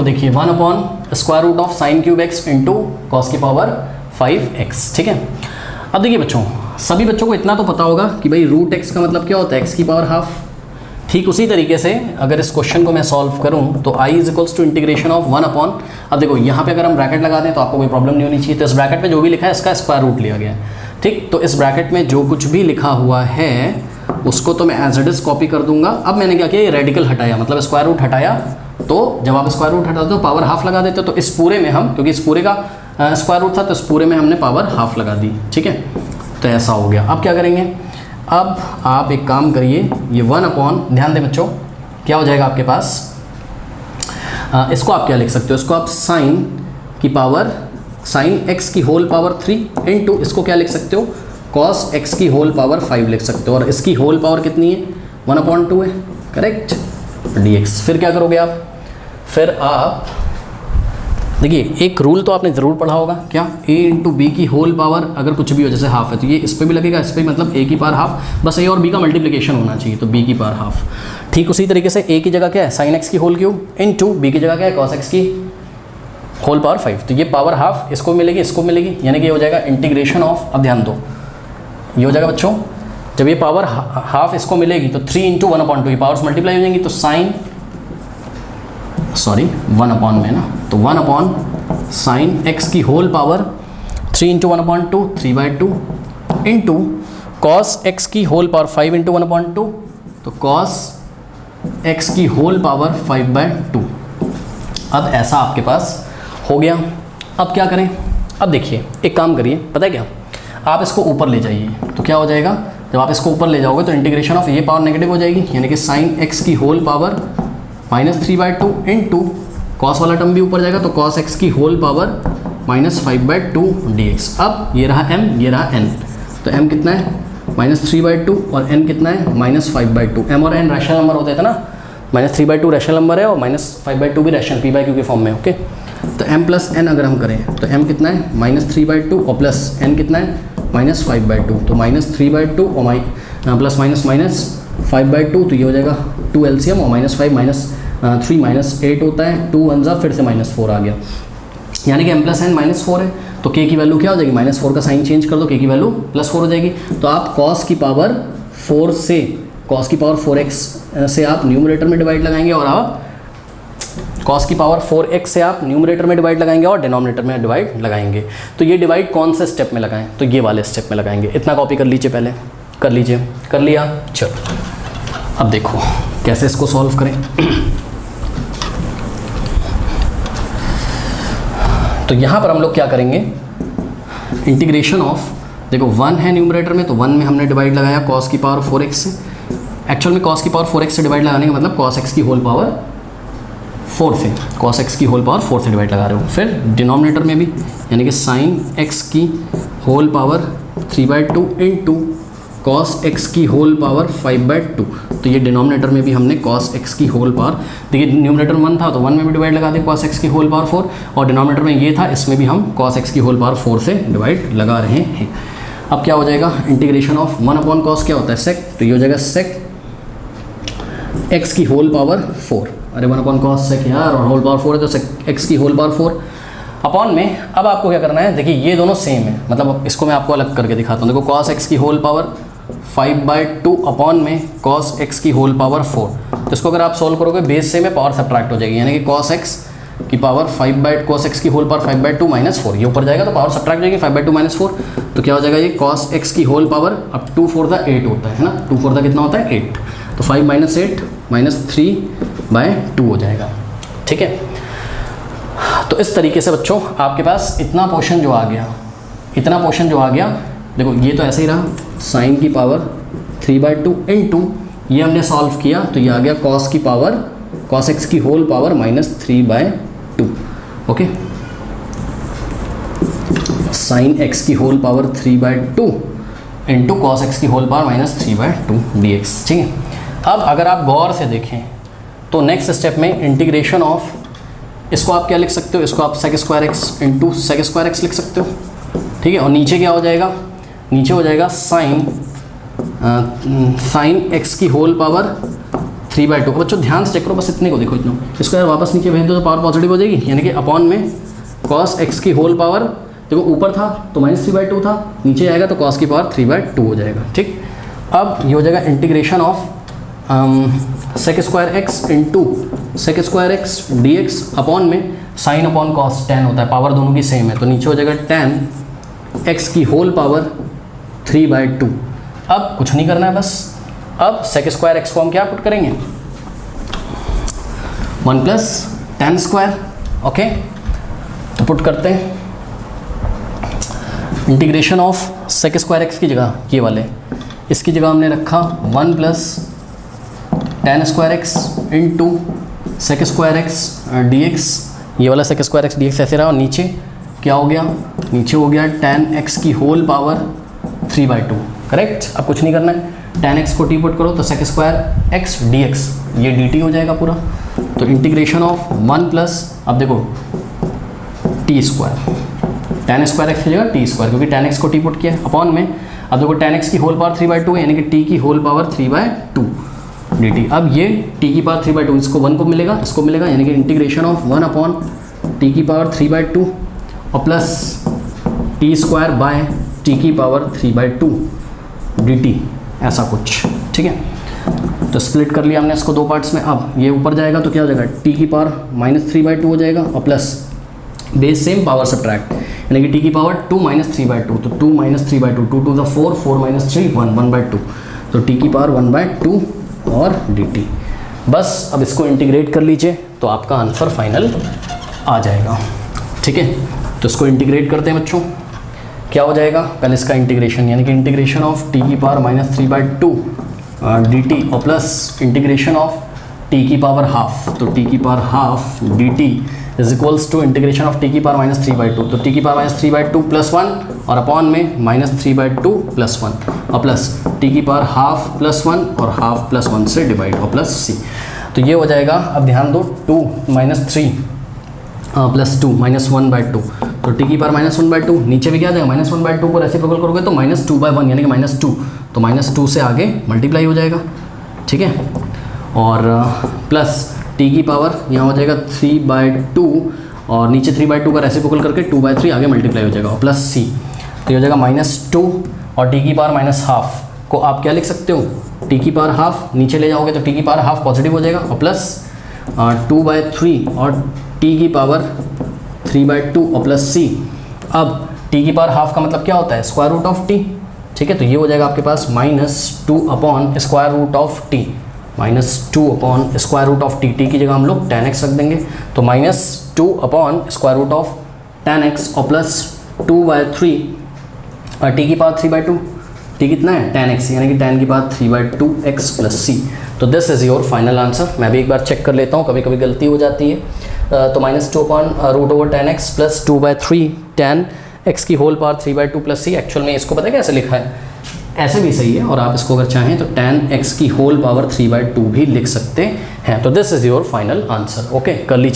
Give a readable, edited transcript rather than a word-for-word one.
तो देखिए 1 upon square root of sine cube x into cos की पावर 5x, ठीक है। अब देखिए बच्चों, सभी बच्चों को इतना तो पता होगा कि भाई रूट एक्स का मतलब क्या होता है, एक्स की पावर हाफ। ठीक उसी तरीके से अगर इस क्वेश्चन को मैं सॉल्व करूं तो i is equals to integration of 1 upon, अब देखो यहाँ पे अगर हम ब्रैकेट लगा दें तो आपको कोई प्रॉब्लम नहीं होनी चाहिए। तो इस ब्रैकेट में जो भी लिखा है इसका स्क्वायर रूट लिया गया है, ठीक। तो इस ब्रैकेट में जो कुछ भी लिखा हुआ है उसको तो मैं एज इट इज कॉपी कर दूंगा। अब मैंने क्या किया, ये रेडिकल हटाया, मतलब स्क्वायर रूट हटाया। तो जब आप स्क्वायर रूट हटाते हो पावर हाफ लगा देते हो, तो इस पूरे में हम, क्योंकि इस पूरे का स्क्वायर रूट था तो इस पूरे में हमने पावर हाफ लगा दी, ठीक है। तो ऐसा हो गया। अब क्या करेंगे, अब आप एक काम करिए, ये 1 अपॉन, ध्यान दें बच्चों, क्या हो जाएगा आपके पास, इसको आप क्या लिख सकते हो, इसको आप साइन की पावर, साइन एक्स की होल पावर 3 इंटू इसको क्या लिख सकते हो, कॉस एक्स की होल पावर 5 लिख सकते हो। और इसकी होल पावर कितनी है, 1/2 है, करेक्ट, dx। फिर क्या करोगे आप, फिर आप देखिए एक रूल तो आपने ज़रूर पढ़ा होगा, क्या, a इंटू बी की होल पावर अगर कुछ भी हो, जैसे हाफ है तो ये इस पर भी लगेगा, इस पर मतलब a की पावर हाफ, बस a और b का मल्टीप्लिकेशन होना चाहिए तो b की पावर हाफ। ठीक उसी तरीके से a की जगह क्या है, साइन x की होल क्यूब इंटू b की जगह क्या है, कॉस x की होल पावर 5। तो ये पावर हाफ इसको मिलेगी, इसको मिलेगी, यानी कि ये हो जाएगा इंटीग्रेशन ऑफ, अब ध्यान दो, ये हो जाएगा बच्चों, जब ये पावर हाफ इसको मिलेगी तो 3 इंटू 1/2, ये पावर्स मल्टीप्लाई हो जाएंगी, तो साइन, सॉरी 1 अपॉन में ना, तो 1 अपॉन साइन एक्स की whole power 3 into 1/2, 3/2 into cos x की होल पावर 5 इंटू 1/2, तो कॉस एक्स की होल पावर 5/2। अब ऐसा आपके पास हो गया। अब क्या करें, अब देखिए एक काम करिए, पता है क्या, आप इसको ऊपर ले जाइए, तो क्या हो जाएगा, जब आप इसको ऊपर ले जाओगे तो इंटीग्रेशन ऑफ ये पावर नेगेटिव हो जाएगी, यानी कि साइन एक्स की होल पावर -3/2 इंटू कॉस वाला टर्म भी ऊपर जाएगा, तो कॉस एक्स की होल पावर -5/2 dx। अब ये रहा m, ये रहा n, तो m कितना है, -3/2 और n कितना है, -5/2। m और n रैशनल नंबर होते थे ना, -3/2 रैशनल नंबर है और -5/2 भी रैशनल p/q के फॉर्म में, ओके। तो m प्लस n अगर हम करें तो m कितना है, -3/2 और प्लस n कितना है, -5/2, तो -3/2 और प्लस माइनस 5/2, तो ये हो जाएगा 2 LCM और -5 -3 -8 होता है, 2 1 जा फिर से -4 आ गया, यानी कि m प्लस n -4 है, तो k की वैल्यू क्या हो जाएगी, -4 का साइन चेंज कर दो, k की वैल्यू +4 हो जाएगी। तो आप cos की पावर 4 से, cos की पावर 4x से आप न्यूमरेटर में डिवाइड लगाएंगे, और आप cos की पावर 4x से आप न्यूमरेटर में डिवाइड लगाएंगे और डिनोमिनेटर में डिवाइड लगाएंगे। तो ये डिवाइड कौन से स्टेप में लगाएं, तो ये वाले स्टेप में लगाएंगे। इतना कॉपी कर लीजिए, पहले कर लीजिए, कर लिया, चलो अब देखो कैसे इसको सॉल्व करें। तो यहाँ पर हम लोग क्या करेंगे, इंटीग्रेशन ऑफ, देखो 1 है न्यूमरेटर में, तो 1 में हमने डिवाइड लगाया cos की पावर 4x से। एक्चुअल में cos की पावर 4x से डिवाइड लगाने का मतलब cos x की होल पावर 4 से, cos x की होल पावर 4 से डिवाइड लगा रहे हो। फिर डिनोमिनेटर में भी, यानी कि साइन x की whole power 3/2 into cos x की होल पावर 5/2, तो ये डिनोमिनेटर में भी हमने cos x की होल पावर, देखिए न्यूमरेटर 1 था तो 1 में भी डिवाइड लगा दें cos x की होल पावर 4, और डिनोमिनेटर में ये था, इसमें भी हम cos x की होल पावर 4 से डिवाइड लगा रहे हैं। अब क्या हो जाएगा, इंटीग्रेशन ऑफ 1 अपॉन cos क्या होता है, sec, तो ये हो जाएगा sec x की होल पावर 4, अरे 1 अपॉन cos sec यार, और होल पावर 4 है तो sec x की होल पावर 4 अपॉन में। अब आपको क्या करना है, देखिए ये दोनों सेम है, मतलब इसको मैं आपको अलग करके दिखाता हूँ। देखो cos x की होल पावर 5/2 अपॉन में cos x की होल पावर 4, तो इसको अगर आप सॉल्व करोगे बेस से में पावर सब्ट्रैक्ट हो जाएगी, यानी कि cos x की पावर cos x की होल पावर 5/2 -4, ये ऊपर जाएगा तो पावर सब्ट्रैक्ट हो जाएगी 5/2 -4, तो क्या हो जाएगा ये cos x की होल पावर, अब 2 4 8 होता है ना, 2 4 कितना होता है 8, तो 5 - 8 -3/2 हो जाएगा, ठीक है। तो इस तरीके से बच्चों आपके पास इतना पोर्शन जो आ गया, देखो ये तो ऐसे ही रहा, साइन की पावर 3/2 इंटू ये हमने सॉल्व किया, तो ये आ गया cos की पावर, cos x की whole power -3/2, okay, sine x की whole power 3/2 into cos x की होल पावर -3/2 dx, ठीक है। अब अगर आप गौर से देखें तो नेक्स्ट स्टेप में इंटीग्रेशन ऑफ, इसको आप क्या लिख सकते हो, इसको आप sec square x into sec square x लिख सकते हो, ठीक है। और नीचे क्या हो जाएगा, नीचे हो जाएगा साइन x की होल पावर 3/2। बच्चों ध्यान से चेक करो, बस इतने को देखो, इतना इसको यार वापस नीचे भेज दो तो पावर पॉजिटिव हो जाएगी, यानी कि अपॉन में cos x की होल पावर, देखो ऊपर था तो -3/2 था, नीचे आएगा तो cos की पावर 3/2 हो जाएगा। ठीक, अब ये हो जाएगा integration of sec² x into sec² x dx upon में साइन अपॉन कॉस tan होता है, पावर दोनों की सेम है, तो नीचे हो जाएगा tan x की होल पावर 3/2। अब कुछ नहीं करना है, बस अब sec² x को हम क्या पुट करेंगे, 1 + tan²। ओके, तो पुट करते हैं इंटीग्रेशन ऑफ sec² x की जगह ये वाले, इसकी जगह हमने रखा 1 + tan² x into sec² x dx, ये वाला sec² x dx ऐसे रहा, और नीचे क्या हो गया, नीचे हो गया tan x की होल पावर 3/2। करेक्ट, अब कुछ नहीं करना है, tan x को t पुट करो तो sec² x dx ये dt हो जाएगा पूरा। तो इंटीग्रेशन ऑफ 1 + अब देखो t², tan² x की जगह t², क्योंकि tan x को t पुट किया अपॉन में, अब देखो tan x की होल पावर 3/2 है, यानी कि t की होल पावर 3/2 dt। अब ये t की पावर 3/2 इसको 1 को मिलेगा, इसको मिलेगा, यानी कि इंटीग्रेशन ऑफ 1 अपॉन t की पावर 3/2 और प्लस t² बाय t की पावर 3/2 dt, ऐसा कुछ। ठीक है, तो स्प्लिट कर लिया हमने इसको दो पार्ट्स में। अब ये ऊपर जाएगा तो क्या हो जाएगा, t की पावर -3/2 हो जाएगा, और plus base same power subtract, यानी कि t की पावर 2 - 3/2, तो 2 - 3/2, 2 to the 4, 4 - 3, 1, 1/2, तो t की पावर 1/2 और dt। बस अब इसको इंटीग्रेट कर लीजिए तो आपका आंसर फाइनल आ जाएगा। ठीक है, तो इसको इंटीग्रेट करते हैं बच्चों, क्या हो जाएगा, पहले इसका इंटीग्रेशन, यानी कि इंटीग्रेशन ऑफ t की पावर -3/2 dt और प्लस इंटीग्रेशन ऑफ t की पावर हाफ, तो t की power half dt is equals to integration of t की पावर -3/2, तो t की पावर -3/2 + 1 और अपॉन में -3/2 + 1 और प्लस t की पावर हाफ + 1 और हाफ + 1 से डिवाइड और प्लस c, तो ये हो जाएगा। अब ध्यान दो, 2 - 3 + 2 -1/2, तो t की पावर -1/2, नीचे भी क्या आ जाएगा, -1/2 को रेसिप्रोकल करोगे तो -2/1, यानी कि -2, तो -2 से आगे मल्टीप्लाई हो जाएगा। ठीक है, और प्लस t की पावर यहाँ हो जाएगा 3/2 और नीचे 3/2 का रेसिप्रोकल करके 2/3 आगे मल्टीप्लाई हो जाएगा, और प्लस c, तो ये हो जाएगा -2 और t की पावर -1/2 को आप क्या लिख सकते हो, t की पावर हाफ नीचे ले जाओगे तो t की पावर हाफ पॉजिटिव हो जाएगा, और प्लस 2/3 और t की पावर 3/2 और प्लस c। अब t की पावर हाफ का मतलब क्या होता है, √t। ठीक है, तो ये हो जाएगा आपके पास -2 upon √t, -2 upon √t, t की जगह हम लोग tan x रख देंगे, तो -2 अपॉन tan x और प्लस 2/3 और t की पावर 3/2, t कितना है tan x, यानी कि tan की पावर 3/2x प्लस c। तो this is your final answer. मैं भी एक बार चेक कर लेता हूँ, कभी कभी गलती हो जाती है। तो -2 upon √tan x plus 2/3 tan x की whole power 3/2 plus c। Actual में इसको पता है कैसे लिखा है, ऐसे भी सही है, और आप इसको अगर चाहें तो tan x की होल पावर 3/2 भी लिख सकते हैं। तो this is your final answer. Okay, कर लीजिए।